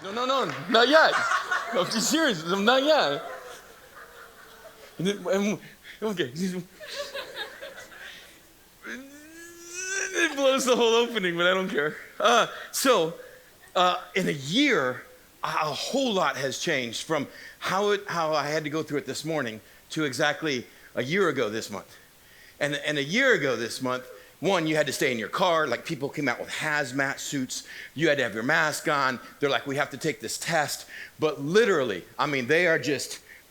No, not yet. No, I'm serious, not yet. Okay. It blows the whole opening, but I don't care. In a year, a whole lot has changed from how I had to go through it this morning to exactly a year ago this month. And a year ago this month, one, you had to stay in your car. Like, people came out with hazmat suits. You had to have your mask on. They're like, we have to take this test. But literally, I mean, they're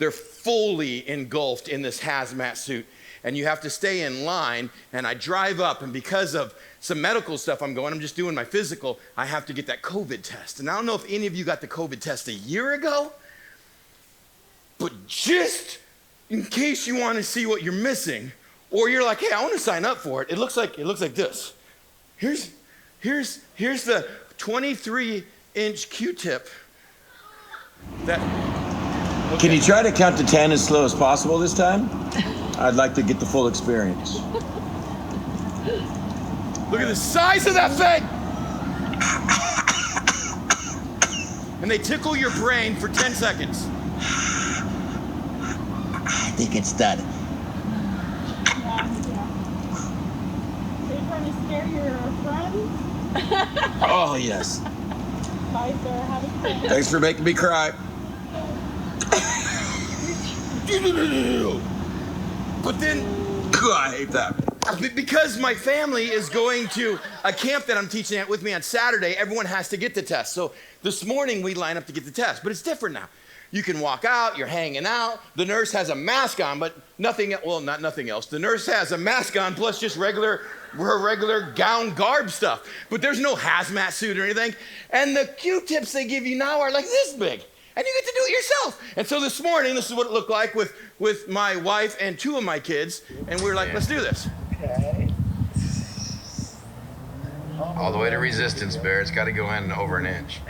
fully engulfed in this hazmat suit. And you have to stay in line. And I drive up, and because of some medical stuff I'm just doing my physical, I have to get that COVID test. And I don't know if any of you got the COVID test a year ago, but just in case you want to see what you're missing, or you're like, hey, I want to sign up for it. It looks like this. Here's the 23-inch Q-tip. Okay. Can you try to count to 10 as slow as possible this time? I'd like to get the full experience. Look at the size of that thing. And they tickle your brain for 10 seconds. I think it's done. Scare your friends? Oh, yes. Bye, sir. Have a good day. Thanks for making me cry. But then, I hate that. because my family is going to a camp that I'm teaching at with me on Saturday, everyone has to get the test. So this morning we line up to get the test, but it's different now. You can walk out, you're hanging out. The nurse has a mask on, but not nothing else. The nurse has a mask on plus just her regular gown garb stuff. But there's no hazmat suit or anything. And the Q-tips they give you now are like this big. And you get to do it yourself. And so this morning, this is what it looked like with my wife and two of my kids. And we were like, let's do this. Okay. All the way to resistance, Bear. It's got to go in over an inch.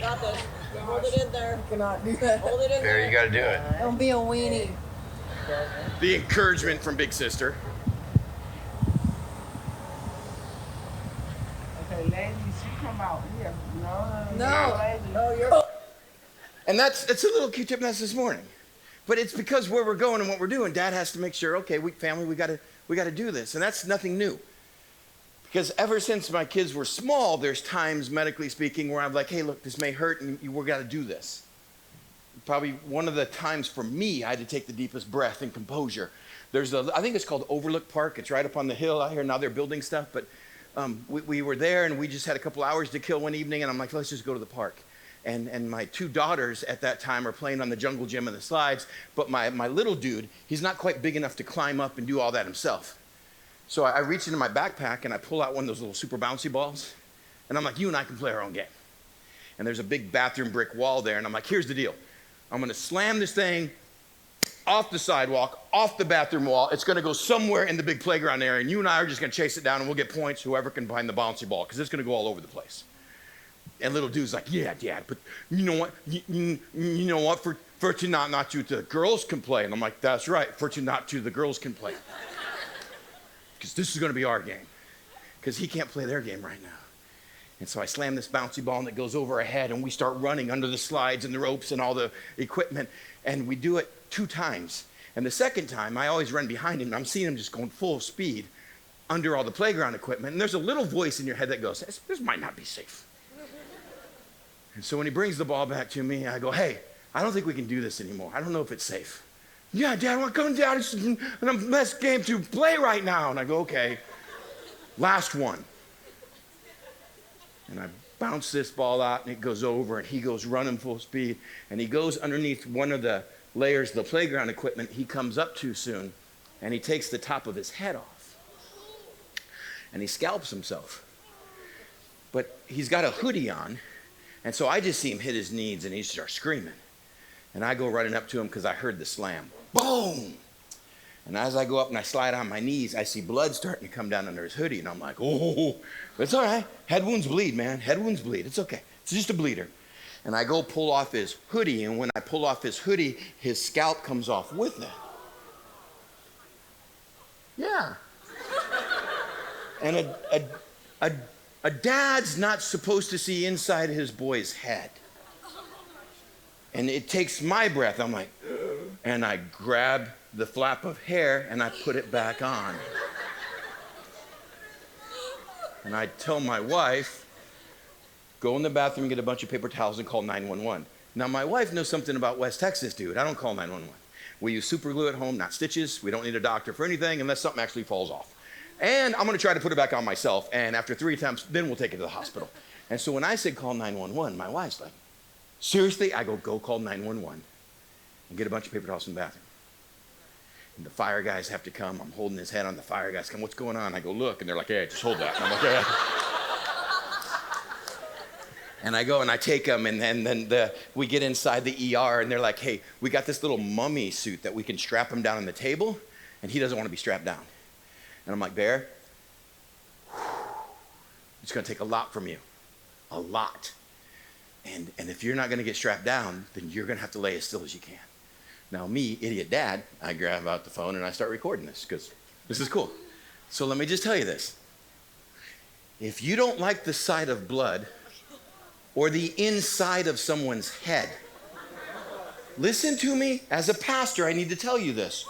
Got this. Hold it in there. You cannot do that. Hold it in Bear, there. you got to do it. Don't be a weenie. The encouragement from Big Sister. Okay, ladies, you come out here. No, you're. And it's a little Q-tip mess this morning. But it's because where we're going and what we're doing, Dad has to make sure, okay, we got to do this. And that's nothing new. Because ever since my kids were small, there's times, medically speaking, where I'm like, hey, look, this may hurt, and we've got to do this. Probably one of the times for me, I had to take the deepest breath and composure. I think it's called Overlook Park. It's right up on the hill out here. Now they're building stuff, but we were there, and we just had a couple hours to kill one evening, and I'm like, let's just go to the park. And my two daughters at that time are playing on the jungle gym and the slides, but my little dude, he's not quite big enough to climb up and do all that himself. So I reach into my backpack and I pull out one of those little super bouncy balls. And I'm like, you and I can play our own game. And there's a big bathroom brick wall there. And I'm like, here's the deal. I'm going to slam this thing off the sidewalk, off the bathroom wall. It's going to go somewhere in the big playground area. And you and I are just going to chase it down, and we'll get points, whoever can find the bouncy ball, because it's going to go all over the place. And little dude's like, yeah, Dad, but you know what? You know what? For to not to the girls can play. And I'm like, that's right. For to not to the girls can play. Because this is going to be our game. Because he can't play their game right now. And so I slam this bouncy ball, and it goes over our head, and we start running under the slides and the ropes and all the equipment. And we do it 2 times. And the second time, I always run behind him, and I'm seeing him just going full speed under all the playground equipment. And there's a little voice in your head that goes, this might not be safe. And so when he brings the ball back to me, I go, hey, I don't think we can do this anymore. I don't know if it's safe. Yeah, Dad, we're coming down. It's the best game to play right now. And I go, okay, last one. And I bounce this ball out, and it goes over, and he goes running full speed. And he goes underneath one of the layers of the playground equipment he comes up to soon, and he takes the top of his head off. And he scalps himself. But he's got a hoodie on, and so I just see him hit his knees, and he starts screaming. And I go running up to him because I heard the slam. Boom! And as I go up and I slide on my knees, I see blood starting to come down under his hoodie. And I'm like, oh, it's all right. Head wounds bleed, man. Head wounds bleed. It's okay. It's just a bleeder. And I go pull off his hoodie. And when I pull off his hoodie, his scalp comes off with it. Yeah. And a A dad's not supposed to see inside his boy's head. And it takes my breath. I'm like, and I grab the flap of hair and I put it back on. And I tell my wife, go in the bathroom, get a bunch of paper towels, and call 911. Now, my wife knows something about West Texas, dude. I don't call 911. We use super glue at home, not stitches. We don't need a doctor for anything unless something actually falls off. And I'm gonna try to put it back on myself, and after 3 attempts, then we'll take it to the hospital. And so when I said call 911, my wife's like, seriously? I go call 911 and get a bunch of paper towels in the bathroom. And the fire guys have to come. I'm holding his head on. The fire guys come, what's going on? I go, look, and they're like, hey, just hold that. And I'm like, yeah. And I go and I take them, and then we get inside the ER, and they're like, hey, we got this little mummy suit that we can strap him down on the table, and he doesn't want to be strapped down. And I'm like, Bear, it's going to take a lot from you, a lot. And if you're not going to get strapped down, then you're going to have to lay as still as you can. Now, me, idiot dad, I grab out the phone and I start recording this because this is cool. So let me just tell you this. If you don't like the sight of blood or the inside of someone's head, listen to me. As a pastor, I need to tell you this.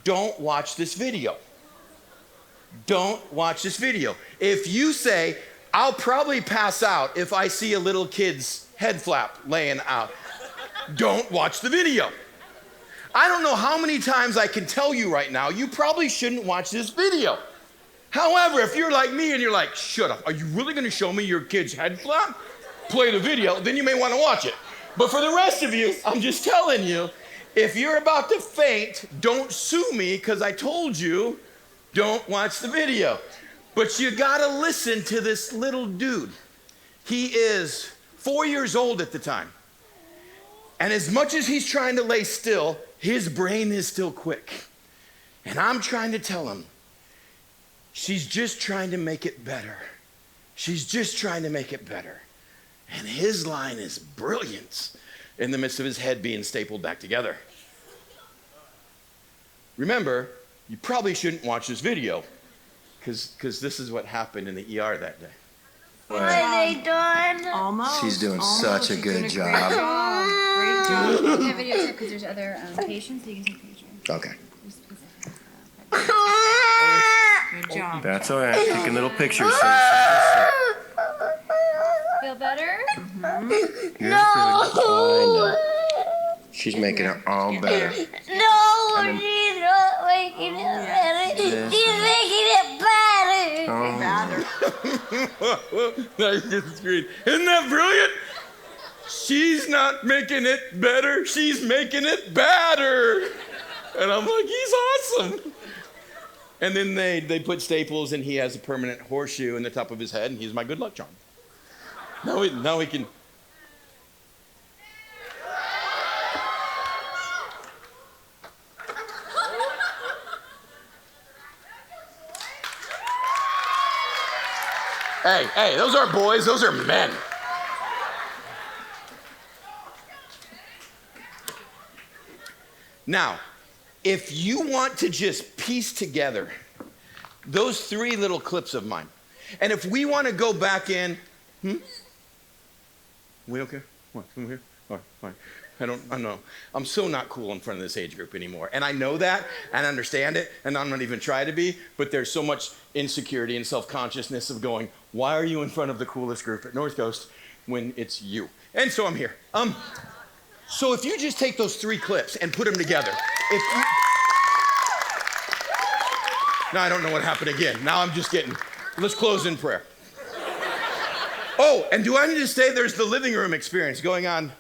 Don't watch this video. Don't watch this video. If you say, I'll probably pass out if I see a little kid's head flap laying out, don't watch the video. I don't know how many times I can tell you right now, you probably shouldn't watch this video. However, if you're like me and you're like, shut up, are you really gonna show me your kid's head flap? Play the video, then you may wanna watch it. But for the rest of you, I'm just telling you, if you're about to faint, don't sue me because I told you, don't watch the video. But you gotta listen to this little dude. He is 4 years old at the time. And as much as he's trying to lay still, his brain is still quick. And I'm trying to tell him, she's just trying to make it better. She's just trying to make it better. And his line is brilliance in the midst of his head being stapled back together. Remember, you probably shouldn't watch this video because this is what happened in the ER that day. Are they done? Almost. She's doing such a good Great job. job. Great job. You can videotape because there's other patients, so you can take pictures. Okay. Good job. That's all right. Taking little pictures. Feel better? No. I know. She's making it all better. No, she's not making it better. She's making it better. That's just great. Isn't that brilliant? She's not making it better. She's making it badder. And I'm like, he's awesome. And then they put staples, and he has a permanent horseshoe in the top of his head, and he's my good luck charm. Now we can. Hey, those aren't boys, those are men. Now, if you want to just piece together those 3 little clips of mine, and if we want to go back in, we okay? What, from here? All right, fine. I know. I'm so not cool in front of this age group anymore. And I know that, and I understand it, and I'm not even trying to be, but there's so much insecurity and self-consciousness of going, why are you in front of the coolest group at North Coast when it's you? And so I'm here. So if you just take those 3 clips and put them together, now I don't know what happened again. Now I'm just let's close in prayer. Oh, and do I need to stay? There's the living room experience going on.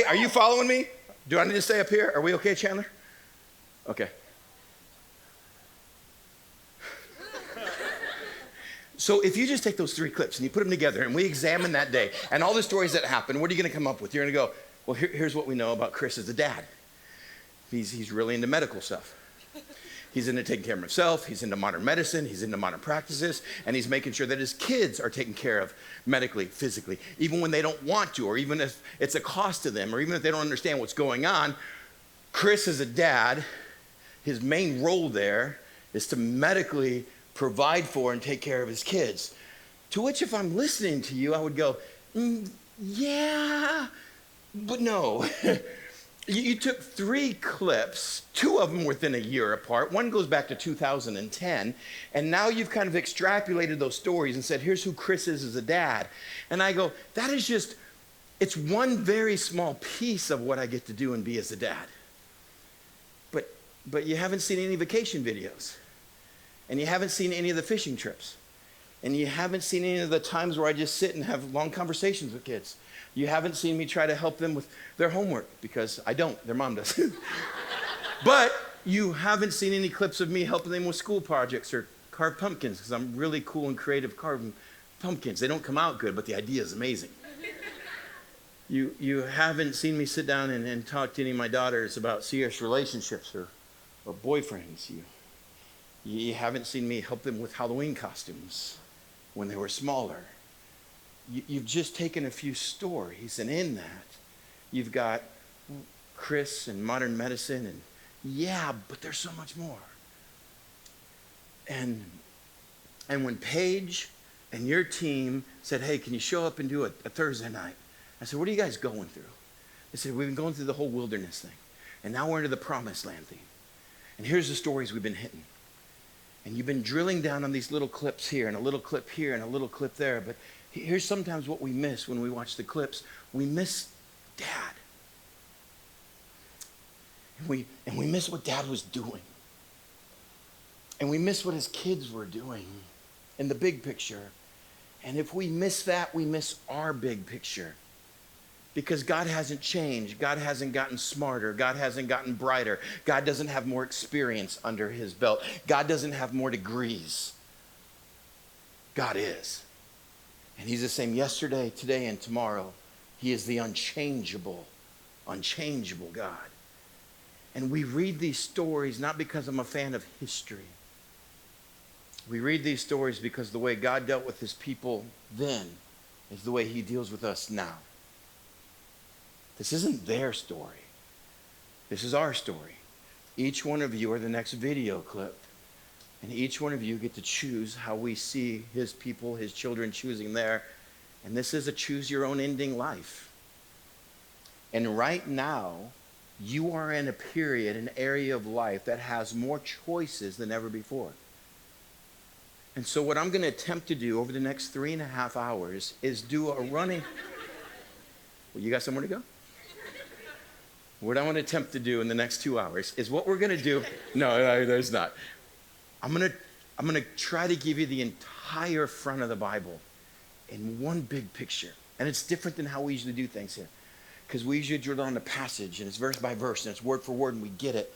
Are you following me? Do I need to stay up here? Are we okay, Chandler? Okay. So if you just take those 3 clips and you put them together and we examine that day and all the stories that happened, what are you going to come up with? You're going to go, well, here's what we know about Chris as a dad. He's really into medical stuff. He's into taking care of himself. He's into modern medicine. He's into modern practices. And he's making sure that his kids are taken care of medically, physically, even when they don't want to, or even if it's a cost to them, or even if they don't understand what's going on. Chris as a dad, his main role there is to medically provide for and take care of his kids. To which, if I'm listening to you, I would go, yeah, but no. You took 3 clips, 2 of them within a year apart. One goes back to 2010. And now you've kind of extrapolated those stories and said, here's who Chris is as a dad. And I go, that is just, it's one very small piece of what I get to do and be as a dad. But you haven't seen any vacation videos. And you haven't seen any of the fishing trips. And you haven't seen any of the times where I just sit and have long conversations with kids. You haven't seen me try to help them with their homework, because I don't. Their mom does. But you haven't seen any clips of me helping them with school projects or carve pumpkins, because I'm really cool and creative carving pumpkins. They don't come out good, but the idea is amazing. You haven't seen me sit down and talk to any of my daughters about serious relationships or boyfriends. You haven't seen me help them with Halloween costumes when they were smaller. You've just taken a few stories, and in that, you've got Chris and modern medicine, and yeah, but there's so much more. And when Paige and your team said, hey, can you show up and do a Thursday night? I said, what are you guys going through? They said, we've been going through the whole wilderness thing, and now we're into the promised land theme. And here's the stories we've been hitting. And you've been drilling down on these little clips here, and a little clip here, and a little clip there, but here's sometimes what we miss when we watch the clips. We miss Dad. And we miss what Dad was doing. And we miss what his kids were doing in the big picture. And if we miss that, we miss our big picture. Because God hasn't changed. God hasn't gotten smarter. God hasn't gotten brighter. God doesn't have more experience under his belt. God doesn't have more degrees. God is. And he's the same yesterday, today, and tomorrow. He is the unchangeable God. And we read these stories not because I'm a fan of history. We read these stories because the way God dealt with his people then is the way he deals with us now. This isn't their story. This is our story. Each one of you are the next video clip. And each one of you get to choose how we see his people, his children choosing their. And this is a choose your own ending life. And right now, you are in a period, an area of life that has more choices than ever before. And so what I'm going to attempt to do over the next 3.5 hours is do a running. Well, you got somewhere to go? What I want to attempt to do in the next 2 hours is what we're going to do. No, there's not. I'm going to try to give you the entire front of the Bible in one big picture. And it's different than how we usually do things here. Because we usually drill down the passage, and it's verse by verse, and it's word for word, and we get it.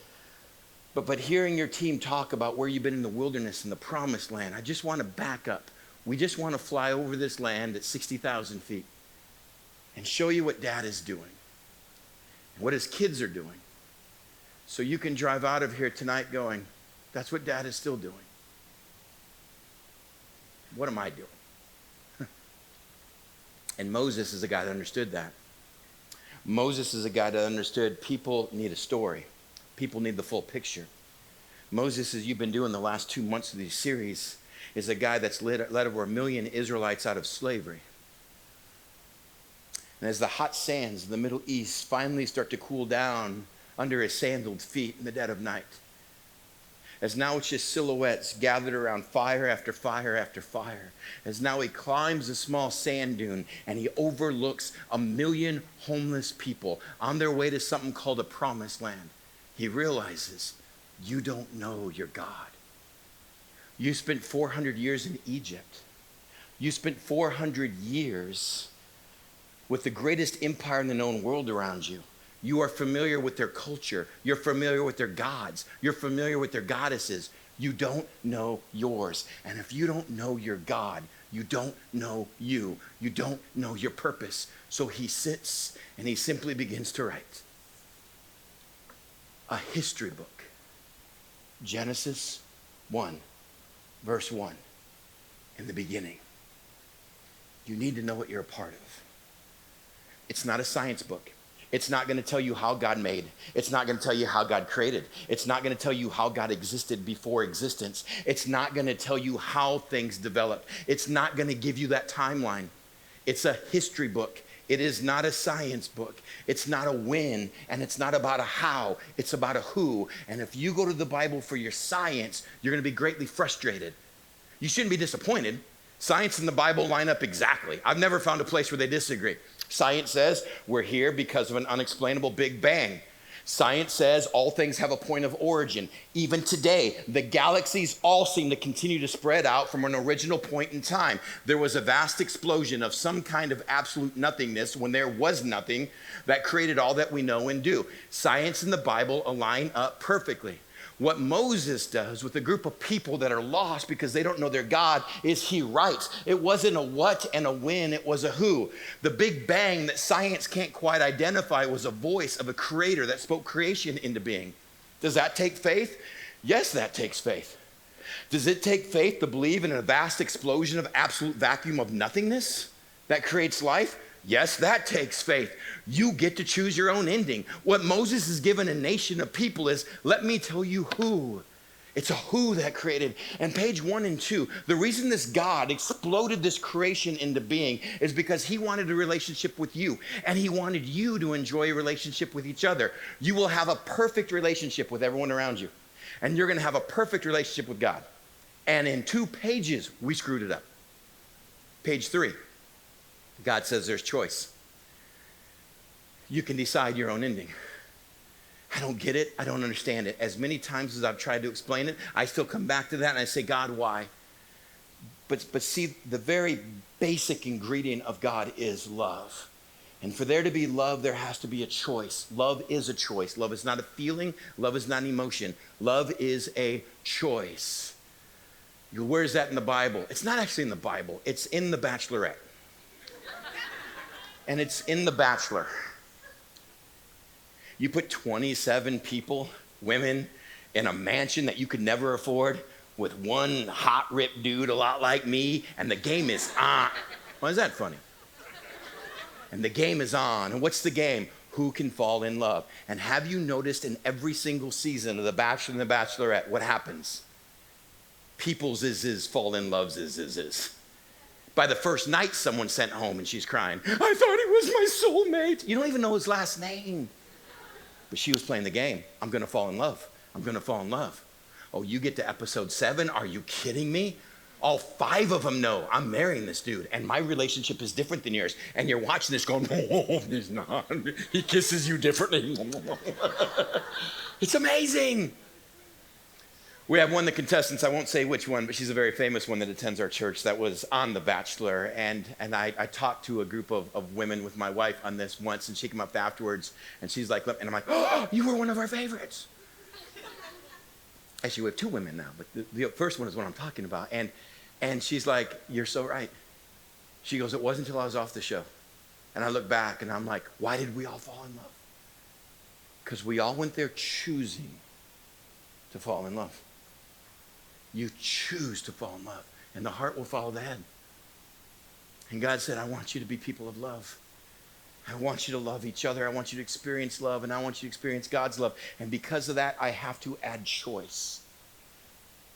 But hearing your team talk about where you've been in the wilderness and the promised land, I just want to back up. We just want to fly over this land at 60,000 feet and show you what Dad is doing and what his kids are doing. So you can drive out of here tonight going, that's what Dad is still doing. What am I doing? And Moses is a guy that understood that. Moses is a guy that understood people need a story. People need the full picture. Moses, as you've been doing the last 2 months of these series, is a guy that's led over 1 million Israelites out of slavery. And as the hot sands of the Middle East finally start to cool down under his sandaled feet in the dead of night, as now it's just silhouettes gathered around fire after fire after fire, as now he climbs a small sand dune and he overlooks 1 million homeless people on their way to something called a promised land, he realizes you don't know your God. You spent 400 years in Egypt. You spent 400 years with the greatest empire in the known world around you. You are familiar with their culture. You're familiar with their gods. You're familiar with their goddesses. You don't know yours. And if you don't know your God, you don't know you. You don't know your purpose. So he sits and he simply begins to write a history book. Genesis 1, verse 1. In the beginning. You need to know what you're a part of. It's not a science book. It's not going to tell you how God made. It's not going to tell you how God created. It's not going to tell you how God existed before existence. It's not going to tell you how things developed. It's not going to give you that timeline. It's a history book. It is not a science book. It's not a when, and it's not about a how. It's about a who. And if you go to the Bible for your science, you're going to be greatly frustrated. You shouldn't be disappointed. Science and the Bible line up exactly. I've never found a place where they disagree. Science says we're here because of an unexplainable Big Bang. Science says all things have a point of origin. Even today, the galaxies all seem to continue to spread out from an original point in time. There was a vast explosion of some kind of absolute nothingness when there was nothing that created all that we know and do. Science and the Bible align up perfectly. What Moses does with a group of people that are lost because they don't know their God is he writes. It wasn't a what and a when, it was a who. The Big Bang that science can't quite identify was a voice of a creator that spoke creation into being. Does that take faith? Yes, that takes faith. Does it take faith to believe in a vast explosion of absolute vacuum of nothingness that creates life? Yes, that takes faith. You get to choose your own ending. What Moses has given a nation of people is, let me tell you who. It's a who that created. And page 1 and 2, the reason this God exploded this creation into being is because he wanted a relationship with you. And he wanted you to enjoy a relationship with each other. You will have a perfect relationship with everyone around you. And you're going to have a perfect relationship with God. And in 2 pages, we screwed it up. Page 3. God says there's choice. You can decide your own ending. I don't get it. I don't understand it. As many times as I've tried to explain it, I still come back to that and I say, God, why? But see, the very basic ingredient of God is love. And for there to be love, there has to be a choice. Love is a choice. Love is not a feeling. Love is not an emotion. Love is a choice. Where is that in the Bible? It's not actually in the Bible. It's in The Bachelorette. And it's in The Bachelor. You put 27 people, women, in a mansion that you could never afford with one hot, ripped dude a lot like me, and the game is on. Why is that funny? And the game is on. And what's the game? Who can fall in love? And have you noticed in every single season of The Bachelor and The Bachelorette, what happens? People's is fall in love's is. By the first night, someone sent home and she's crying, I thought he was my soulmate. You don't even know his last name. But she was playing the game. I'm going to fall in love. I'm going to fall in love. Oh, you get to episode 7? Are you kidding me? All 5 of them know I'm marrying this dude, and my relationship is different than yours. And you're watching this going, oh, he's not. He kisses you differently. It's amazing. We have one of the contestants, I won't say which one, but she's a very famous one that attends our church that was on The Bachelor. And I talked to a group of women with my wife on this once, and she came up afterwards, and she's like, and I'm like, oh, you were one of our favorites. Actually, we have 2 women now, but the first one is what I'm talking about. And she's like, you're so right. She goes, it wasn't until I was off the show. And I look back, and I'm like, why did we all fall in love? Because we all went there choosing to fall in love. You choose to fall in love, and the heart will follow the head. And God said, I want you to be people of love. I want you to love each other. I want you to experience love, and I want you to experience God's love. And because of that, I have to add choice.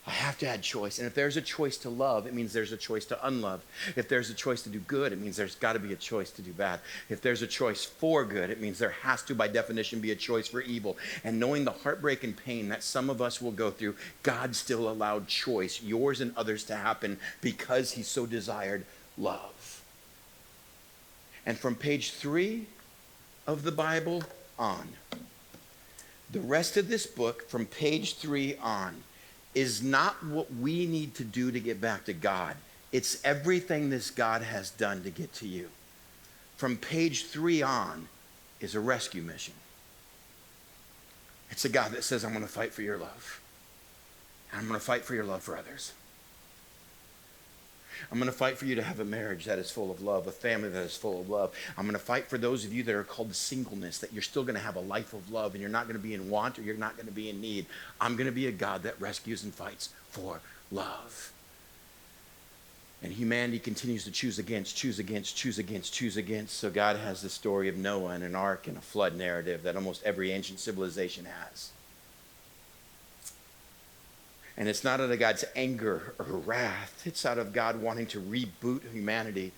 I have to add choice. And if there's a choice to love, it means there's a choice to unlove. If there's a choice to do good, it means there's got to be a choice to do bad. If there's a choice for good, it means there has to, by definition, be a choice for evil. And knowing the heartbreak and pain that some of us will go through, God still allowed choice, yours and others, to happen because he so desired love. And from page 3 of the Bible on, the rest of this book, from page 3 on, is not what we need to do to get back to God. It's everything this God has done to get to you. From page 3 on is a rescue mission. It's a God that says, I'm going to fight for your love. And I'm going to fight for your love for others. I'm going to fight for you to have a marriage that is full of love, a family that is full of love. I'm going to fight for those of you that are called to singleness, that you're still going to have a life of love and you're not going to be in want or you're not going to be in need. I'm going to be a God that rescues and fights for love. And humanity continues to choose against. So God has the story of Noah and an ark and a flood narrative that almost every ancient civilization has. And it's not out of God's anger or wrath. It's out of God wanting to reboot humanity.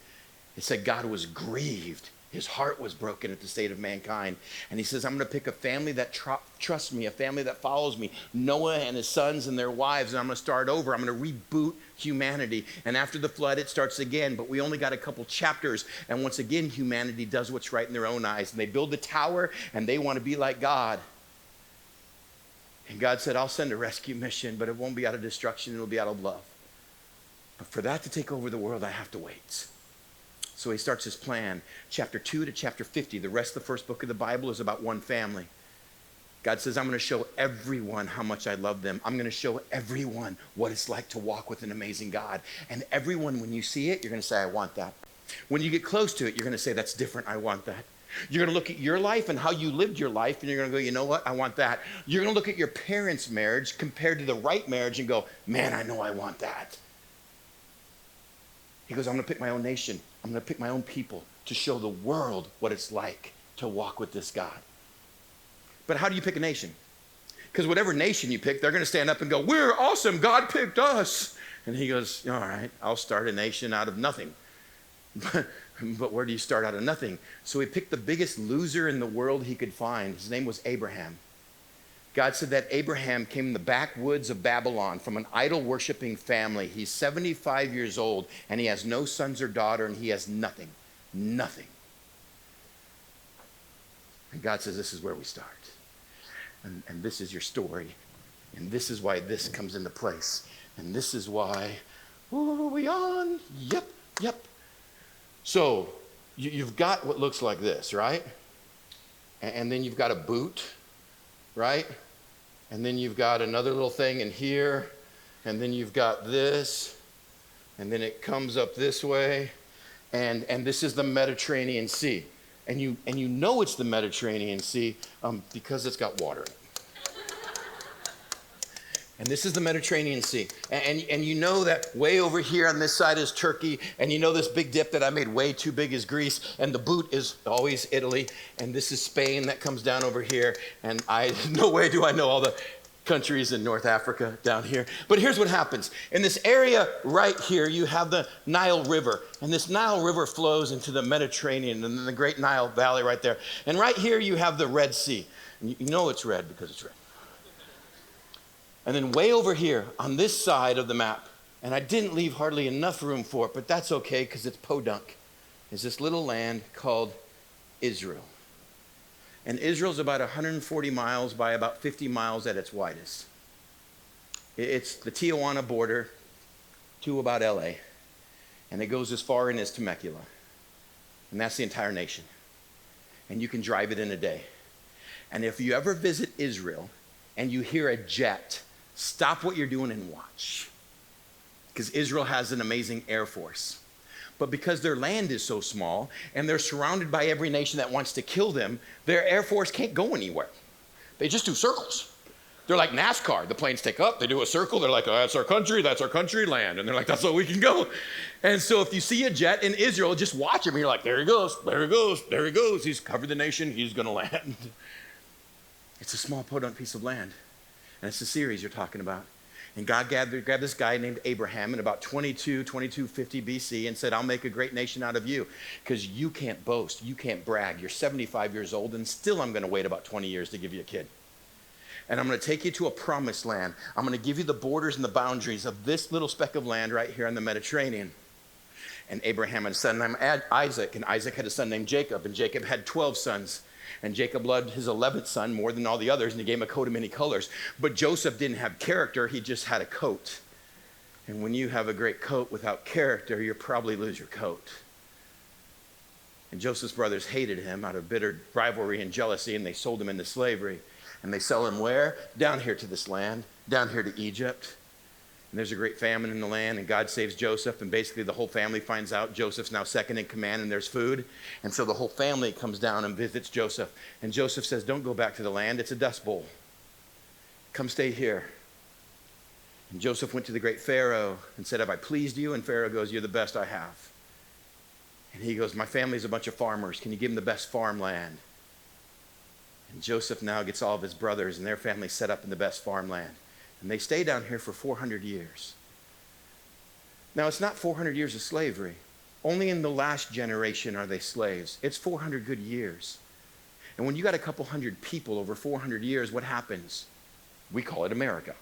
It said God was grieved. His heart was broken at the state of mankind. And he says, I'm going to pick a family that trusts me, a family that follows me, Noah and his sons and their wives, and I'm going to start over. I'm going to reboot humanity. And after the flood, it starts again, but we only got a couple chapters. And once again, humanity does what's right in their own eyes. And they build the tower, and they want to be like God. And God said, I'll send a rescue mission, but it won't be out of destruction. It'll be out of love. But for that to take over the world, I have to wait. So he starts his plan. Chapter 2 to chapter 50, the rest of the first book of the Bible is about one family. God says, I'm going to show everyone how much I love them. I'm going to show everyone what it's like to walk with an amazing God. And everyone, when you see it, you're going to say, I want that. When you get close to it, you're going to say, that's different. I want that. You're going to look at your life and how you lived your life, and you're going to go, you know what? I want that. You're going to look at your parents' marriage compared to the right marriage and go, man, I know I want that. He goes, I'm going to pick my own nation. I'm going to pick my own people to show the world what it's like to walk with this God. But how do you pick a nation? Because whatever nation you pick, they're going to stand up and go, we're awesome. God picked us. And he goes, all right, I'll start a nation out of nothing. But where do you start out of nothing? So he picked the biggest loser in the world he could find. His name was Abraham. God said that Abraham came in the backwoods of Babylon from an idol-worshiping family. He's 75 years old, and he has no sons or daughter, and he has nothing. Nothing. And God says, this is where we start. And this is your story. And this is why this comes into place. And this is why, oh, are we on? Yep. So, you've got what looks like this, right? And then you've got a boot, right? And then you've got another little thing in here, and then you've got this, and then it comes up this way, and this is the Mediterranean Sea. And you know it's the Mediterranean Sea because it's got water in it. And this is the Mediterranean Sea. And you know that way over here on this side is Turkey. And you know this big dip that I made way too big is Greece. And the boot is always Italy. And this is Spain that comes down over here. And no way do I know all the countries in North Africa down here. But here's what happens. In this area right here, you have the Nile River. And this Nile River flows into the Mediterranean and then the Great Nile Valley right there. And right here you have the Red Sea. And you know it's red because it's red. And then way over here on this side of the map, and I didn't leave hardly enough room for it, but that's okay because it's podunk, is this little land called Israel. And Israel's about 140 miles by about 50 miles at its widest. It's the Tijuana border to about LA, and it goes as far in as Temecula. And that's the entire nation. And you can drive it in a day. And if you ever visit Israel and you hear a jet, stop what you're doing and watch. Because Israel has an amazing air force. But because their land is so small and they're surrounded by every nation that wants to kill them, their air force can't go anywhere. They just do circles. They're like NASCAR. The planes take up, they do a circle. They're like, oh, that's our country land. And they're like, that's all we can go. And so if you see a jet in Israel, just watch him. And you're like, there he goes. He's covered the nation. He's going to land. It's a small podunk piece of land. And it's the series you're talking about. And God grabbed this guy named Abraham in about 2250 BC and said, I'll make a great nation out of you because you can't boast. You can't brag. You're 75 years old and still I'm going to wait about 20 years to give you a kid. And I'm going to take you to a promised land. I'm going to give you the borders and the boundaries of this little speck of land right here in the Mediterranean. And Abraham had a son named Isaac, and Isaac had a son named Jacob, and Jacob had 12 sons. And Jacob loved his 11th son more than all the others, and he gave him a coat of many colors. But Joseph didn't have character, he just had a coat. And when you have a great coat without character, you'll probably lose your coat. And Joseph's brothers hated him out of bitter rivalry and jealousy, and they sold him into slavery. And they sell him where? Down here to this land, down here to Egypt. And there's a great famine in the land, and God saves Joseph, and basically the whole family finds out Joseph's now second in command, and there's food. And so the whole family comes down and visits Joseph. And Joseph says, don't go back to the land, it's a dust bowl. Come stay here. And Joseph went to the great Pharaoh and said, have I pleased you? And Pharaoh goes, you're the best I have. And he goes, my family's a bunch of farmers. Can you give them the best farmland? And Joseph now gets all of his brothers and their family set up in the best farmland. And they stay down here for 400 years. Now, it's not 400 years of slavery. Only in the last generation are they slaves. It's 400 good years. And when you got a couple hundred people over 400 years, what happens? We call it America.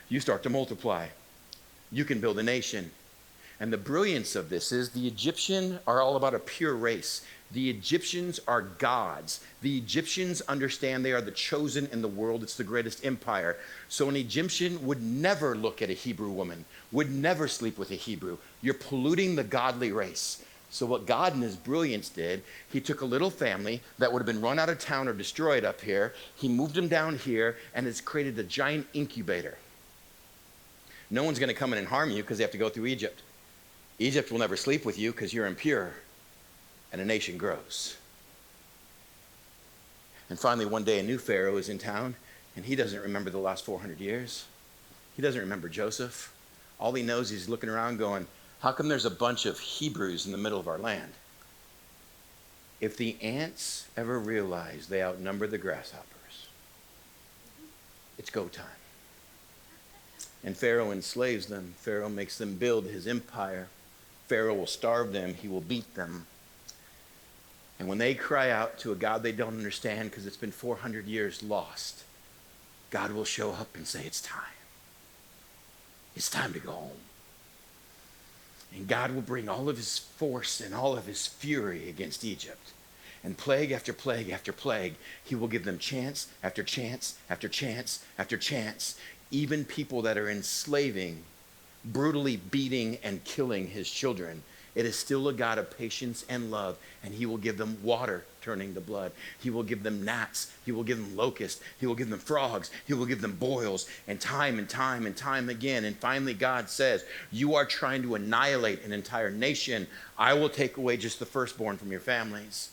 You start to multiply. You can build a nation. And the brilliance of this is the Egyptians are all about a pure race. The Egyptians are gods. The Egyptians understand they are the chosen in the world. It's the greatest empire. So an Egyptian would never look at a Hebrew woman, would never sleep with a Hebrew. You're polluting the godly race. So what God in his brilliance did, he took a little family that would have been run out of town or destroyed up here. He moved them down here and has created a giant incubator. No one's going to come in and harm you because they have to go through Egypt. Egypt will never sleep with you because you're impure, and a nation grows. And finally, one day, a new Pharaoh is in town, and he doesn't remember the last 400 years. He doesn't remember Joseph. All he knows is he's looking around going, how come there's a bunch of Hebrews in the middle of our land? If the ants ever realize they outnumber the grasshoppers, it's go time. And Pharaoh enslaves them. Pharaoh makes them build his empire. Pharaoh will starve them. He will beat them. And when they cry out to a God they don't understand because it's been 400 years lost, God will show up and say, it's time. It's time to go home. And God will bring all of his force and all of his fury against Egypt. And plague after plague after plague, he will give them chance after chance after chance after chance. Even people that are enslaving, brutally beating and killing his children. It is still a God of patience and love, and he will give them water turning to blood. He will give them gnats. He will give them locusts. He will give them frogs. He will give them boils, and time and time and time again. And finally, God says, you are trying to annihilate an entire nation. I will take away just the firstborn from your families.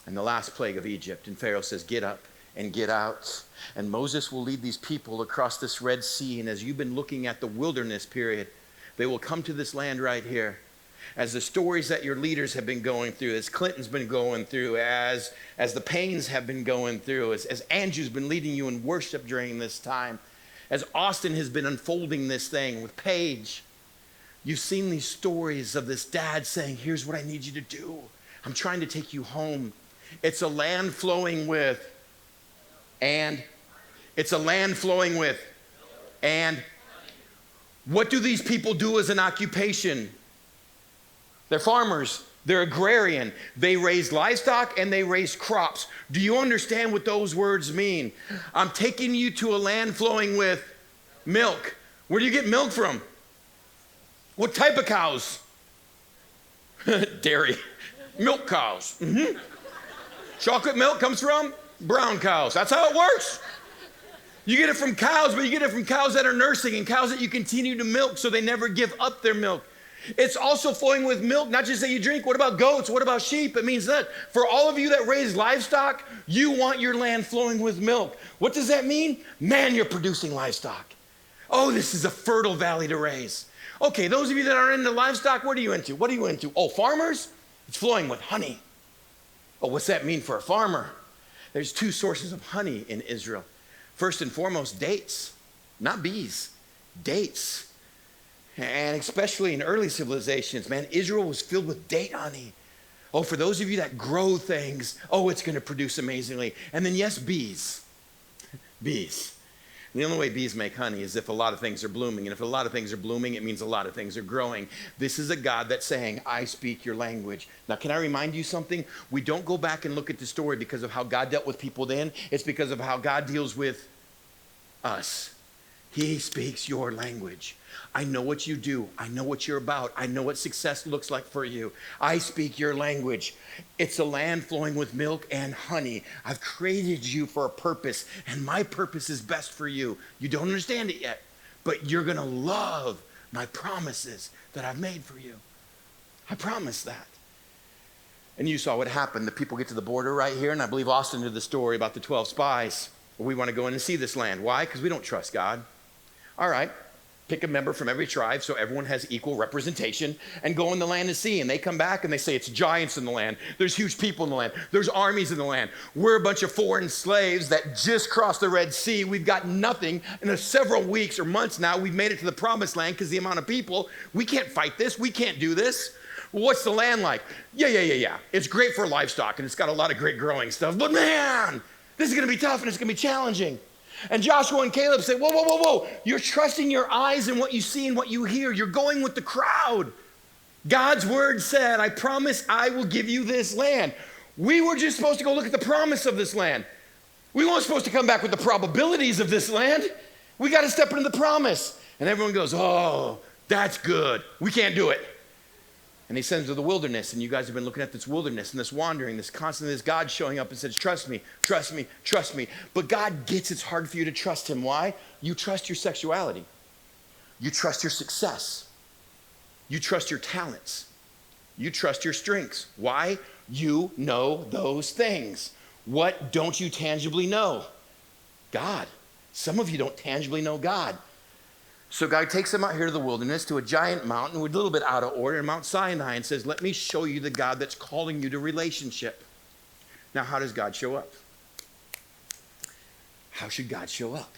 And the last plague of Egypt. And Pharaoh says, get up and get out. And Moses will lead these people across this Red Sea. And as you've been looking at the wilderness period, they will come to this land right here. As the stories that your leaders have been going through, as Clinton's been going through, as the Paynes have been going through, as Andrew's been leading you in worship during this time, as Austin has been unfolding this thing with Paige, you've seen these stories of this dad saying, here's what I need you to do. I'm trying to take you home. It's a land flowing with, and it's a land flowing with, and what do these people do as an occupation? They're farmers. They're agrarian. They raise livestock and they raise crops. Do you understand what those words mean? I'm taking you to a land flowing with milk. Where do you get milk from? What type of cows? Dairy. Milk cows. Mm-hmm. Chocolate milk comes from brown cows. That's how it works. You get it from cows, but you get it from cows that are nursing and cows that you continue to milk so they never give up their milk. It's also flowing with milk, not just that you drink. What about goats? What about sheep? It means that for all of you that raise livestock, you want your land flowing with milk. What does that mean? Man, you're producing livestock. Oh, this is a fertile valley to raise. Okay, those of you that are into livestock, what are you into? What are you into? Oh, farmers? It's flowing with honey. Oh, what's that mean for a farmer? There's two sources of honey in Israel. First and foremost, dates, not bees, dates. And especially in early civilizations, man, Israel was filled with date honey. Oh, for those of you that grow things, oh, it's going to produce amazingly. And then, yes, bees. Bees. The only way bees make honey is if a lot of things are blooming. And if a lot of things are blooming, it means a lot of things are growing. This is a God that's saying, I speak your language. Now, can I remind you something? We don't go back and look at the story because of how God dealt with people then. It's because of how God deals with us. He speaks your language. I know what you do. I know what you're about. I know what success looks like for you. I speak your language. It's a land flowing with milk and honey. I've created you for a purpose, and my purpose is best for you. You don't understand it yet, but you're going to love my promises that I've made for you. I promise that. And you saw what happened. The people get to the border right here, and I believe Austin did the story about the 12 spies. We want to go in and see this land. Why? Because we don't trust God. All right, pick a member from every tribe so everyone has equal representation and go in the land and see. And they come back and they say it's giants in the land. There's huge people in the land. There's armies in the land. We're a bunch of foreign slaves that just crossed the Red Sea. We've got nothing. In several weeks or months now, we've made it to the promised land because the amount of people, we can't fight this. We can't do this. Well, what's the land like? Yeah. It's great for livestock and it's got a lot of great growing stuff. But man, this is going to be tough and it's going to be challenging. And Joshua and Caleb say, whoa. You're trusting your eyes and what you see and what you hear. You're going with the crowd. God's word said, I promise I will give you this land. We were just supposed to go look at the promise of this land. We weren't supposed to come back with the probabilities of this land. We got to step into the promise. And everyone goes, oh, that's good. We can't do it. And he sends them to the wilderness, and you guys have been looking at this wilderness and this wandering, this God showing up and says, trust me. But God gets it's hard for you to trust him. Why? You trust your sexuality. You trust your success. You trust your talents. You trust your strengths. Why? You know those things. What don't you tangibly know? God. Some of you don't tangibly know God. So God takes them out here to the wilderness, to a giant mountain, a little bit out of order, Mount Sinai, and says, let me show you the God that's calling you to relationship. Now, how does God show up? How should God show up?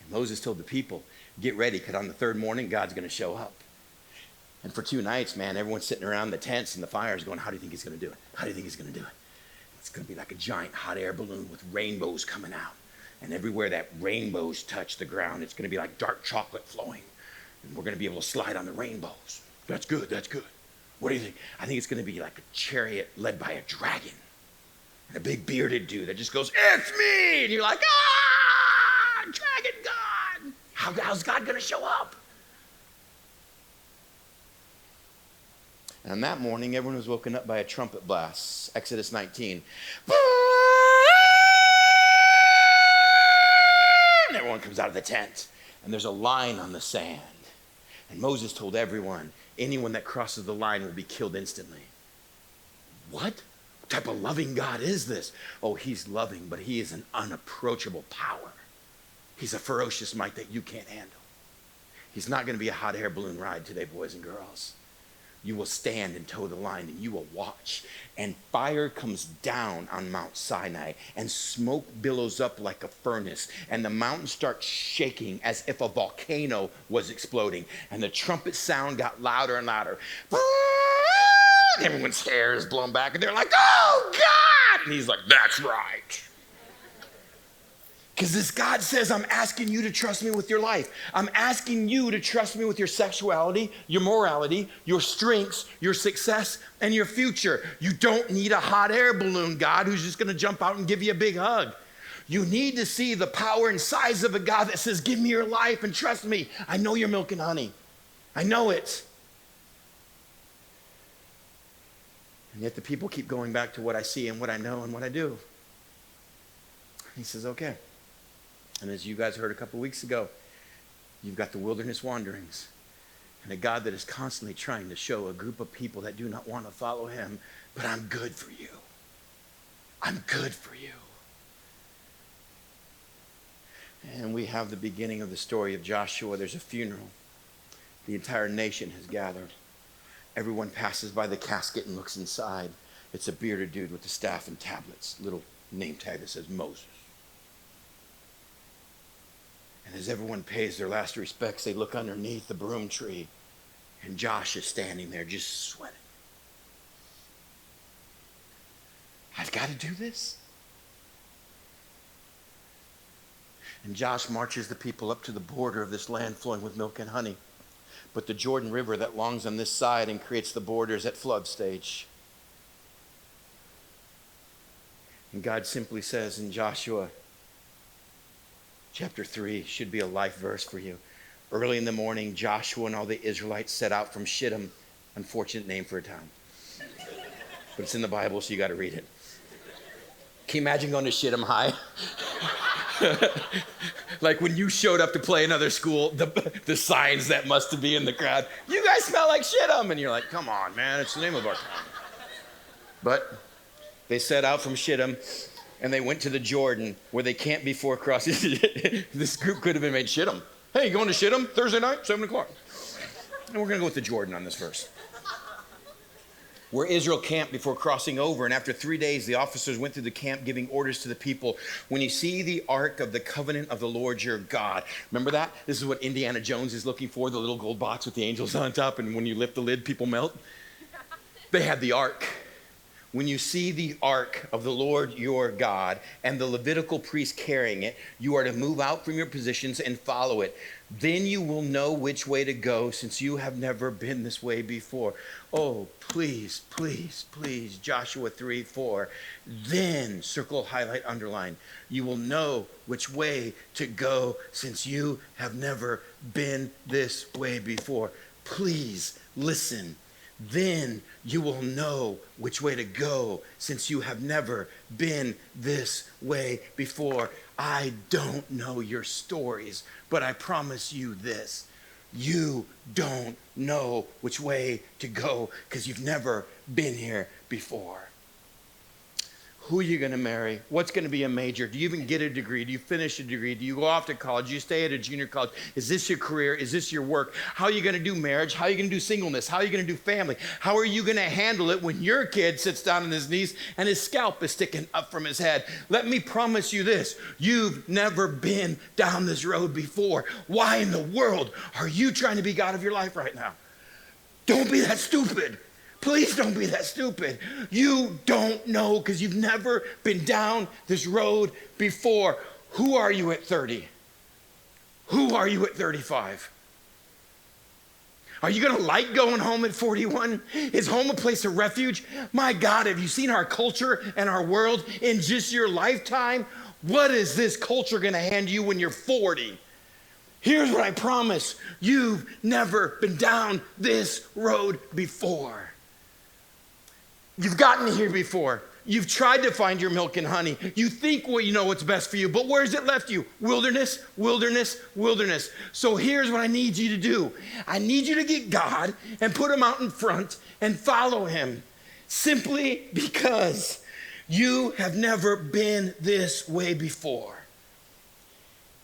And Moses told the people, get ready, because on the third morning, God's going to show up. And for 2 nights, man, everyone's sitting around the tents and the fires going, how do you think he's going to do it? How do you think he's going to do it? It's going to be like a giant hot air balloon with rainbows coming out. And everywhere that rainbows touch the ground, it's going to be like dark chocolate flowing. And we're going to be able to slide on the rainbows. That's good. What do you think? I think it's going to be like a chariot led by a dragon. And a big bearded dude that just goes, it's me! And you're like, dragon God! How's God going to show up? And that morning, everyone was woken up by a trumpet blast. Exodus 19. And everyone comes out of the tent, and there's a line on the sand. And Moses told everyone, anyone that crosses the line will be killed instantly. What type of loving God is this? Oh, he's loving, but he is an unapproachable power. He's a ferocious might that you can't handle. He's not going to be a hot air balloon ride today, boys and girls. You will stand and toe the line, and you will watch. And fire comes down on Mount Sinai, and smoke billows up like a furnace, and the mountain starts shaking as if a volcano was exploding. And the trumpet sound got louder and louder. Everyone's hair is blown back, and they're like, oh, God! And he's like, that's right. Because this God says, I'm asking you to trust me with your life. I'm asking you to trust me with your sexuality, your morality, your strengths, your success, and your future. You don't need a hot air balloon God who's just going to jump out and give you a big hug. You need to see the power and size of a God that says, give me your life and trust me. I know you're milk and honey. I know it. And yet the people keep going back to what I see and what I know and what I do. He says, okay. And as you guys heard a couple weeks ago, you've got the wilderness wanderings and a God that is constantly trying to show a group of people that do not want to follow him, but I'm good for you. I'm good for you. And we have the beginning of the story of Joshua. There's a funeral. The entire nation has gathered. Everyone passes by the casket and looks inside. It's a bearded dude with a staff and tablets, little name tag that says Moses. And as everyone pays their last respects, they look underneath the broom tree, and Josh is standing there just sweating. I've got to do this. And Josh marches the people up to the border of this land flowing with milk and honey. But the Jordan River that longs on this side and creates the borders at flood stage. And God simply says in Joshua chapter 3, should be a life verse for you. Early in the morning, Joshua and all the Israelites set out from Shittim. Unfortunate name for a town. But it's in the Bible, so you got to read it. Can you imagine going to Shittim High? Like when you showed up to play another school, the signs that must be in the crowd. You guys smell like Shittim. And you're like, come on, man, it's the name of our town. But they set out from Shittim, And they went to the Jordan where they camped before crossing. This group could have been made Shittim. Hey, you going to Shittim Thursday night, 7 o'clock? And we're going to go with the Jordan on this verse. Where Israel camped before crossing over. And after 3 days, the officers went through the camp giving orders to the people. When you see the ark of the covenant of the Lord your God. Remember that? This is what Indiana Jones is looking for, the little gold box with the angels on top. And when you lift the lid, people melt. They had the ark. When you see the ark of the Lord your God and the Levitical priest carrying it, you are to move out from your positions and follow it. Then you will know which way to go, since you have never been this way before. Oh, please, please, please, Joshua 3:4. Then, circle, highlight, underline. You will know which way to go, since you have never been this way before. Please listen. Then you will know which way to go, since you have never been this way before. I don't know your stories, but I promise you this. You don't know which way to go because you've never been here before. Who are you going to marry? What's going to be a major? Do you even get a degree? Do you finish a degree? Do you go off to college? Do you stay at a junior college? Is this your career? Is this your work? How are you going to do marriage? How are you going to do singleness? How are you going to do family? How are you going to handle it when your kid sits down on his knees and his scalp is sticking up from his head? Let me promise you this. You've never been down this road before. Why in the world are you trying to be God of your life right now? Don't be that stupid. Please don't be that stupid. You don't know because you've never been down this road before. Who are you at 30? Who are you at 35? Are you going to like going home at 41? Is home a place of refuge? My God, have you seen our culture and our world in just your lifetime? What is this culture going to hand you when you're 40? Here's what I promise. You've never been down this road before. You've gotten here before. You've tried to find your milk and honey. You think you know what's best for you, but where's it left you? Wilderness, wilderness, wilderness. So here's what I need you to do. I need you to get God and put him out in front and follow him. Simply because you have never been this way before.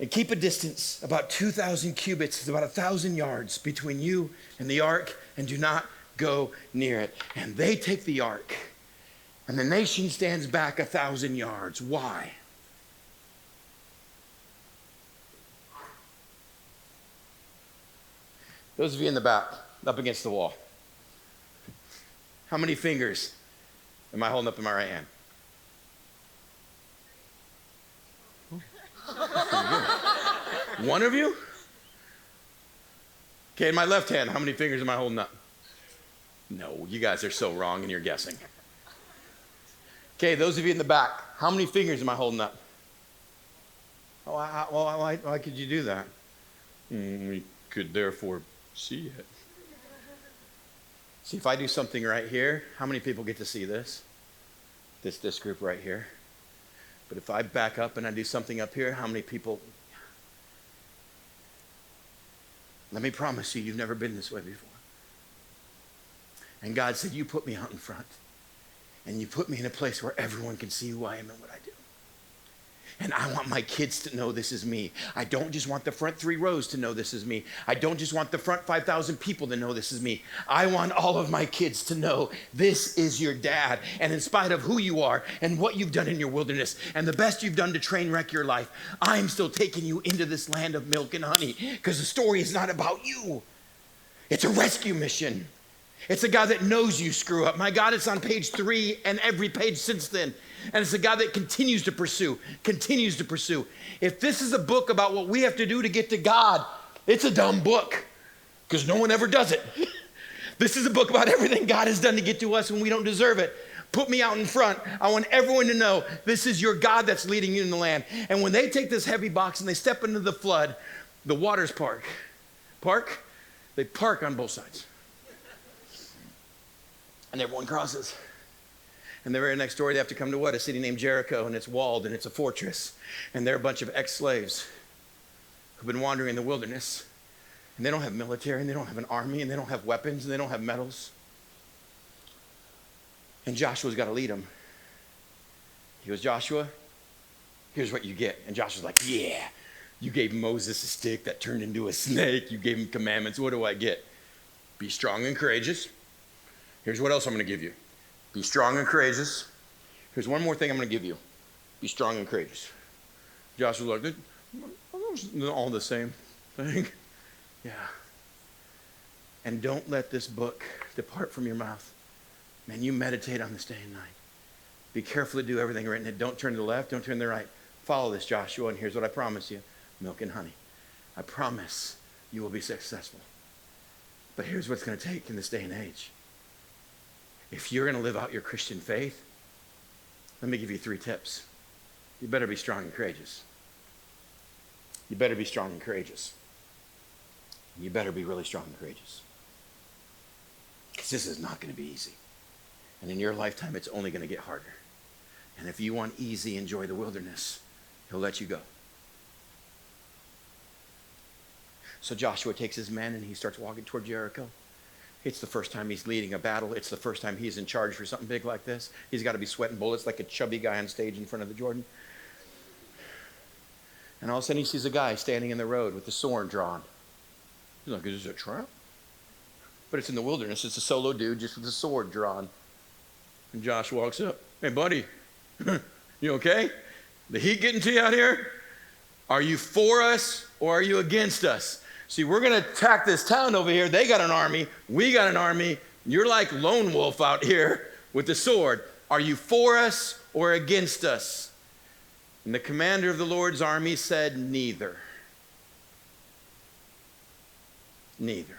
And keep a distance, about 2,000 cubits, it's about 1,000 yards between you and the ark, and do not go near it. And they take the ark, and the nation stands back 1,000 yards. Why? Those of you in the back, up against the wall. How many fingers am I holding up in my right hand? One of you? Okay, in my left hand, how many fingers am I holding up? No, you guys are so wrong and you're guessing. Okay, those of you in the back, how many fingers am I holding up? Oh, why could you do that? We could therefore see it. See, if I do something right here, how many people get to see this? This group right here. But if I back up and I do something up here, how many people? Let me promise you, you've never been this way before. And God said, you put me out in front. And you put me in a place where everyone can see who I am and what I do. And I want my kids to know this is me. I don't just want the front 3 rows to know this is me. I don't just want the front 5,000 people to know this is me. I want all of my kids to know this is your dad. And in spite of who you are and what you've done in your wilderness and the best you've done to train wreck your life, I'm still taking you into this land of milk and honey because the story is not about you. It's a rescue mission. It's a God that knows you screw up. My God, it's on page 3 and every page since then. And it's a God that continues to pursue. If this is a book about what we have to do to get to God, it's a dumb book because no one ever does it. This is a book about everything God has done to get to us when we don't deserve it. Put me out in front. I want everyone to know this is your God that's leading you in the land. And when they take this heavy box and they step into the flood, the waters park. They park on both sides. And everyone crosses. And the very next door, they have to come to what? A city named Jericho, and it's walled, and it's a fortress. And they're a bunch of ex-slaves who've been wandering in the wilderness. And they don't have military, and they don't have an army, and they don't have weapons, and they don't have medals. And Joshua's got to lead them. He goes, Joshua, Here's what you get. And Joshua's like, yeah, you gave Moses a stick that turned into a snake. You gave him commandments. What do I get? Be strong and courageous. Here's what else I'm going to give you. Be strong and courageous. Here's one more thing I'm going to give you. Be strong and courageous. Joshua's like, all the same thing. Yeah. And don't let this book depart from your mouth. Man, you meditate on this day and night. Be careful to do everything written in it. Don't turn to the left. Don't turn to the right. Follow this, Joshua, and here's what I promise you. Milk and honey. I promise you will be successful. But here's what's going to take in this day and age. If you're going to live out your Christian faith, let me give you 3 tips. You better be strong and courageous. You better be strong and courageous. You better be really strong and courageous. Because this is not going to be easy. And in your lifetime, it's only going to get harder. And if you want easy, enjoy the wilderness. He'll let you go. So Joshua takes his men and he starts walking toward Jericho. It's the first time he's leading a battle. It's the first time he's in charge for something big like this. He's got to be sweating bullets like a chubby guy on stage in front of the Jordan. And all of a sudden he sees a guy standing in the road with the sword drawn. He's like, is this a trap? But it's in the wilderness. It's a solo dude just with a sword drawn. And Josh walks up. Hey, buddy, you okay? The heat getting to you out here? Are you for us or are you against us? See, we're going to attack this town over here. They got an army. We got an army. You're like lone wolf out here with the sword. Are you for us or against us? And the commander of the Lord's army said, neither. Neither.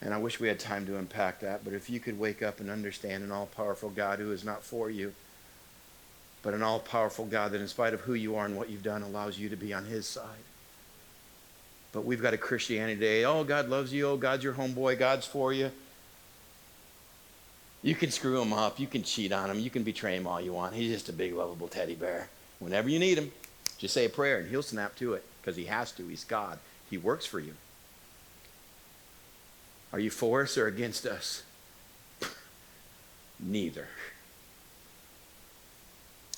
And I wish we had time to unpack that, but if you could wake up and understand an all-powerful God who is not for you, but an all-powerful God that in spite of who you are and what you've done allows you to be on his side. But we've got a Christianity today. Oh, God loves you. Oh, God's your homeboy. God's for you. You can screw him up. You can cheat on him. You can betray him all you want. He's just a big, lovable teddy bear. Whenever you need him, just say a prayer and he'll snap to it because he has to. He's God. He works for you. Are you for us or against us? Neither.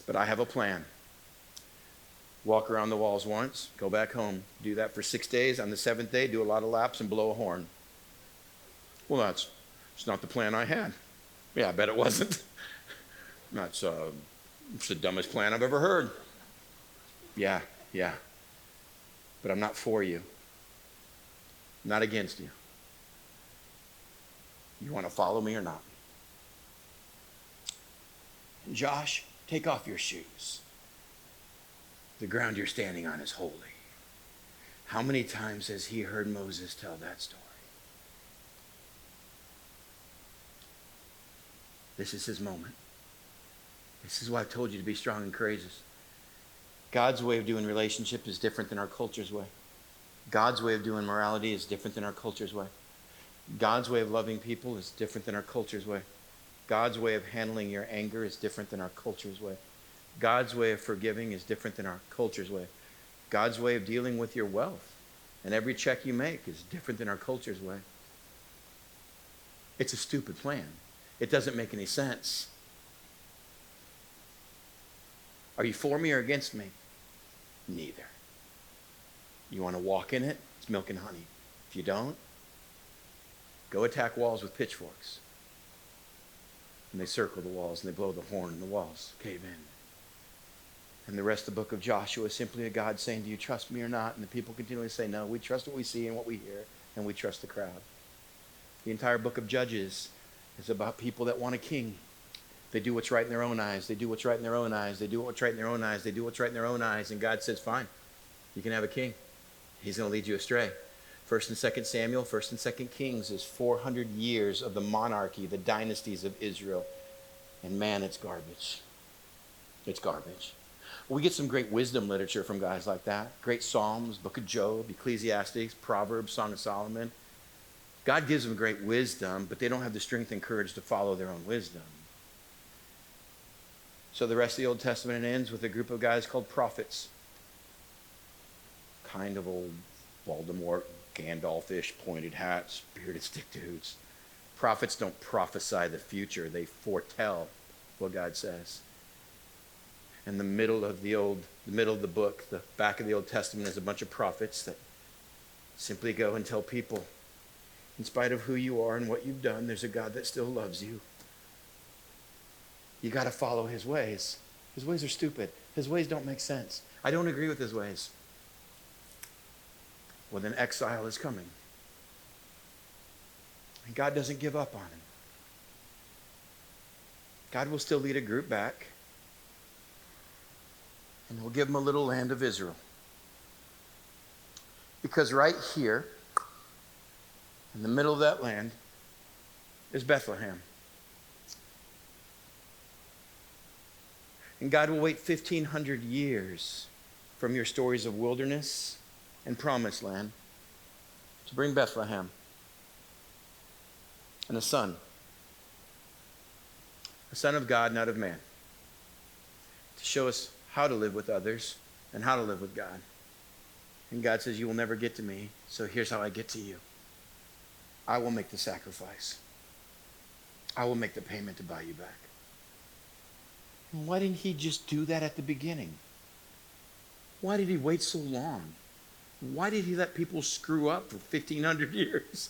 But I have a plan. Walk around the walls once, go back home. Do that for 6 days. On the 7th day, do a lot of laps and blow a horn. Well, that's not the plan I had. Yeah, I bet it wasn't. It's the dumbest plan I've ever heard. Yeah. But I'm not for you. Not against you. You want to follow me or not? Josh, take off your shoes. The ground you're standing on is holy. How many times has he heard Moses tell that story? This is his moment. This is why I've told you to be strong and courageous. God's way of doing relationship is different than our culture's way. God's way of doing morality is different than our culture's way. God's way of loving people is different than our culture's way. God's way of handling your anger is different than our culture's way. God's way of forgiving is different than our culture's way. God's way of dealing with your wealth and every check you make is different than our culture's way. It's a stupid plan. It doesn't make any sense. Are you for me or against me? Neither. You want to walk in it? It's milk and honey. If you don't, go attack walls with pitchforks. And they circle the walls and they blow the horn and the walls cave in. And the rest of the book of Joshua is simply a God saying, do you trust me or not? And the people continually say, no, we trust what we see and what we hear, and we trust the crowd. The entire book of Judges is about people that want a king. They do what's right in their own eyes. They do what's right in their own eyes. They do what's right in their own eyes. They do what's right in their own eyes. And God says, fine, you can have a king. He's going to lead you astray. 1st and 2nd Samuel, 1st and 2nd Kings is 400 years of the monarchy, the dynasties of Israel. And man, it's garbage. It's garbage. We get some great wisdom literature from guys like that. Great Psalms, Book of Job, Ecclesiastes, Proverbs, Song of Solomon. God gives them great wisdom, but they don't have the strength and courage to follow their own wisdom. So the rest of the Old Testament ends with a group of guys called prophets. Kind of old Voldemort, Gandalf-ish, pointed hats, bearded stick dudes. Prophets don't prophesy the future, they foretell what God says. In the middle of the book, the back of the Old Testament, is a bunch of prophets that simply go and tell people, in spite of who you are and what you've done, there's a God that still loves you. You got to follow his ways. His ways are stupid. His ways don't make sense. I don't agree with his ways. Well, then exile is coming. And God doesn't give up on him. God will still lead a group back. And he'll give them a little land of Israel. Because right here, in the middle of that land, is Bethlehem. And God will wait 1,500 years from your stories of wilderness and promised land to bring Bethlehem and a son of God, not of man, to show us how to live with others and how to live with God. And God says, you will never get to me, so here's how I get to you. I will make the sacrifice. I will make the payment to buy you back. And why didn't he just do that at the beginning? Why did he wait so long? Why did he let people screw up for 1,500 years?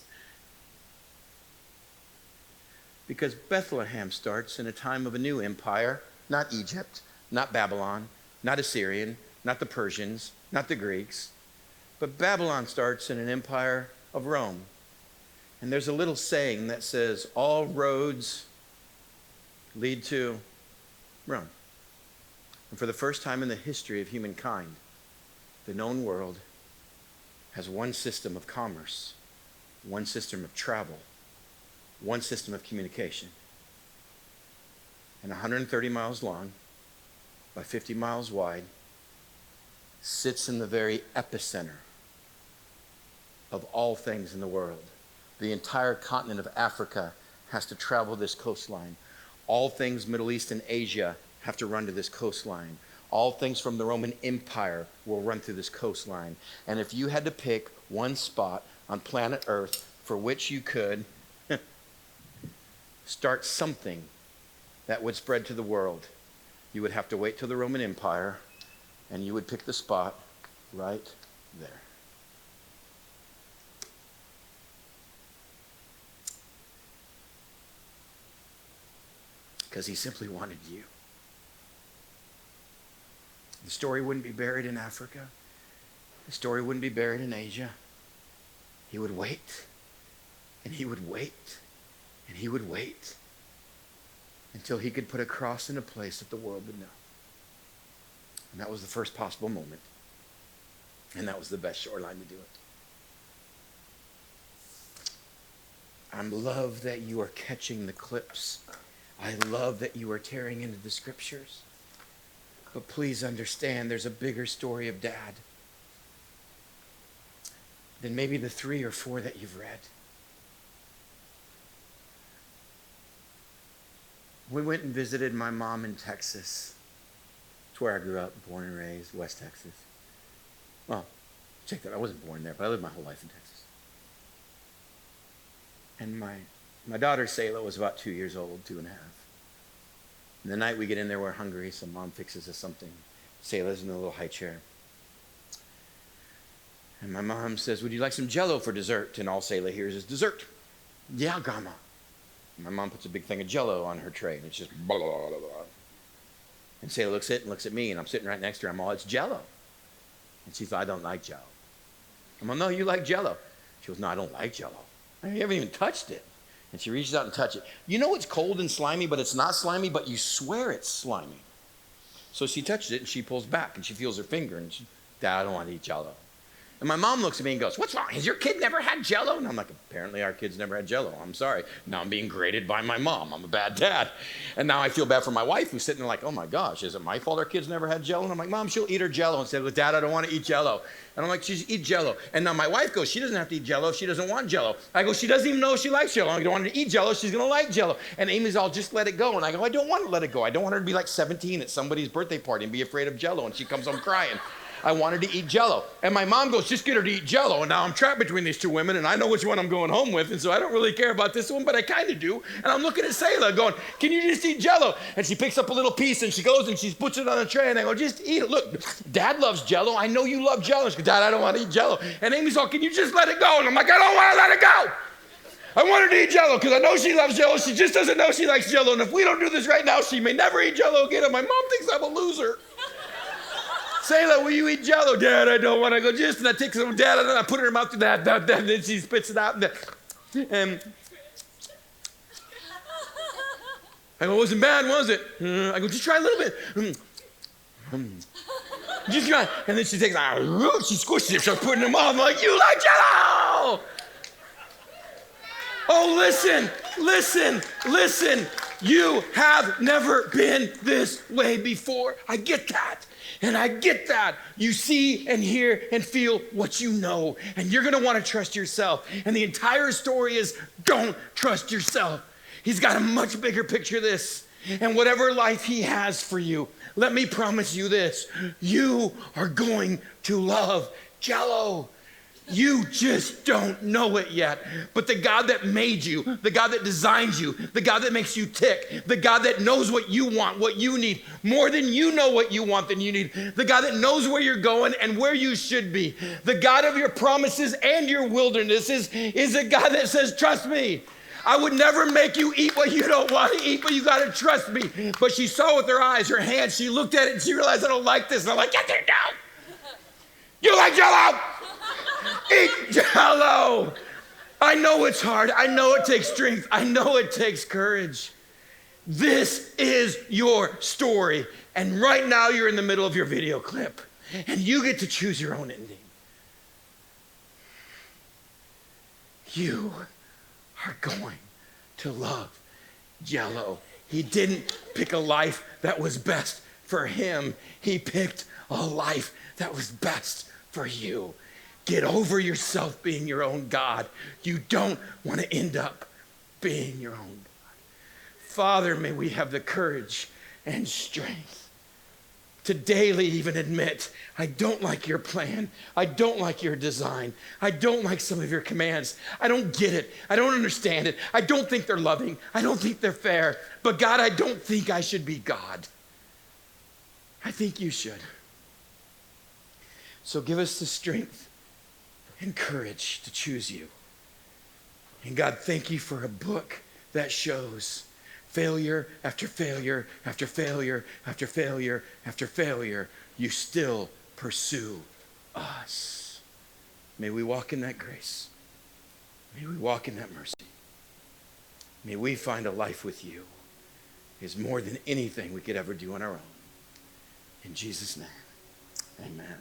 Because Bethlehem starts in a time of a new empire, not Egypt, not Babylon, not Assyrian, not the Persians, not the Greeks. But Babylon starts in an empire of Rome. And there's a little saying that says, all roads lead to Rome. And for the first time in the history of humankind, the known world has one system of commerce, one system of travel, one system of communication. And 130 miles long by 50 miles wide, sits in the very epicenter of all things in the world. The entire continent of Africa has to travel this coastline. All things Middle East and Asia have to run to this coastline. All things from the Roman Empire will run through this coastline. And if you had to pick one spot on planet Earth for which you could start something that would spread to the world, you would have to wait till the Roman Empire, and you would pick the spot right there. Because he simply wanted you. The story wouldn't be buried in Africa. The story wouldn't be buried in Asia. He would wait, and he would wait, and he would wait until he could put a cross in a place that the world would know. And that was the first possible moment. And that was the best shoreline to do it. I love that you are catching the clips. I love that you are tearing into the scriptures. But please understand, there's a bigger story of Dad than maybe the 3 or 4 that you've read. We went and visited my mom in Texas. It's where I grew up, born and raised, West Texas. Well, check that, I wasn't born there, but I lived my whole life in Texas. And my daughter, Selah, was about 2 years old, 2.5. And the night we get in there, we're hungry, so Mom fixes us something. Selah's in the little high chair. And my mom says, would you like some Jell-O for dessert? And all Selah hears is, dessert. Yeah, Grandma. My mom puts a big thing of Jell-O on her tray, and it's just blah, blah, blah, blah. And Selah looks at it and looks at me, and I'm sitting right next to her. I'm all, it's Jell-O. And she said, I don't like Jell-O. I'm all, no, you like Jell-O. She goes, no, I don't like Jell-O. I mean, you haven't even touched it. And she reaches out and touches it. You know it's cold and slimy, but it's not slimy, but you swear it's slimy. So she touches it, and she pulls back, and she feels her finger, and she, Dad, I don't want to eat Jell-O. And my mom looks at me and goes, what's wrong? Has your kid never had Jell-O? And I'm like, apparently our kids never had Jell-O. I'm sorry. Now I'm being graded by my mom. I'm a bad dad. And now I feel bad for my wife who's sitting there like, oh my gosh, is it my fault our kids never had Jell-O? And I'm like, Mom, she'll eat her Jell-O. And said, well, Dad, I don't want to eat Jell-O. And I'm like, she's eat Jell-O. And now my wife goes, she doesn't have to eat Jell-O. She doesn't want Jell-O. I go, she doesn't even know if she likes Jell-O. I don't want her to eat Jell-O. She's going to like Jell-O. And Amy's all, just let it go. And I go, I don't want to let it go. I don't want her to be like 17 at somebody's birthday party and be afraid of Jell-O. And she comes home crying. I wanted to eat Jell-O. And my mom goes, just get her to eat Jell-O. And now I'm trapped between these two women, and I know which one I'm going home with, and so I don't really care about this one, but I kind of do. And I'm looking at Selah going, can you just eat Jell-O? And she picks up a little piece, and she goes, and she puts it on a tray, and I go, just eat it. Look, Dad loves Jell-O. I know you love Jell-O. She goes, Dad, I don't want to eat Jell-O. And Amy's all, can you just let it go? And I'm like, I don't want to let it go. I want her to eat Jell-O because I know she loves Jell-O. She just doesn't know she likes Jell-O. And if we don't do this right now, she may never eat Jell-O again. And my mom thinks I'm a loser. Selah, will you eat Jell-O? Dad, I don't want to go. Just, and I take some, Dad, and I put it in her mouth, and then she spits it out. And I go, it wasn't bad, was it? I go, just try a little bit. Just try. And then she takes it, she squishes it, starts putting it in her mouth. I'm like, you like Jell-O! Oh, listen. You have never been this way before. I get that. And I get that. You see and hear and feel what you know. And you're going to want to trust yourself. And the entire story is don't trust yourself. He's got a much bigger picture of this. And whatever life he has for you, let me promise you this. You are going to love Jell-O. You just don't know it yet. But the God that made you, the God that designed you, the God that makes you tick, the God that knows what you want, what you need, more than you know what you want than you need, the God that knows where you're going and where you should be, the God of your promises and your wilderness is a God that says, trust me. I would never make you eat what you don't want to eat, but you got to trust me. But she saw with her eyes, her hands, she looked at it and she realized, I don't like this. And I'm like, yes, you don't. You like Jell-O? Eat Jell-O. I know it's hard. I know it takes strength. I know it takes courage. This is your story. And right now you're in the middle of your video clip. And you get to choose your own ending. You are going to love Jell-O. He didn't pick a life that was best for him. He picked a life that was best for you. Get over yourself being your own God. You don't want to end up being your own God. Father, may we have the courage and strength to daily even admit, I don't like your plan. I don't like your design. I don't like some of your commands. I don't get it. I don't understand it. I don't think they're loving. I don't think they're fair. But God, I don't think I should be God. I think you should. So give us the strength and courage to choose you. And God, thank you for a book that shows failure after failure after failure after failure after failure, you still pursue us. May we walk in that grace. May we walk in that mercy. May we find a life with you is more than anything we could ever do on our own. In Jesus' name, amen.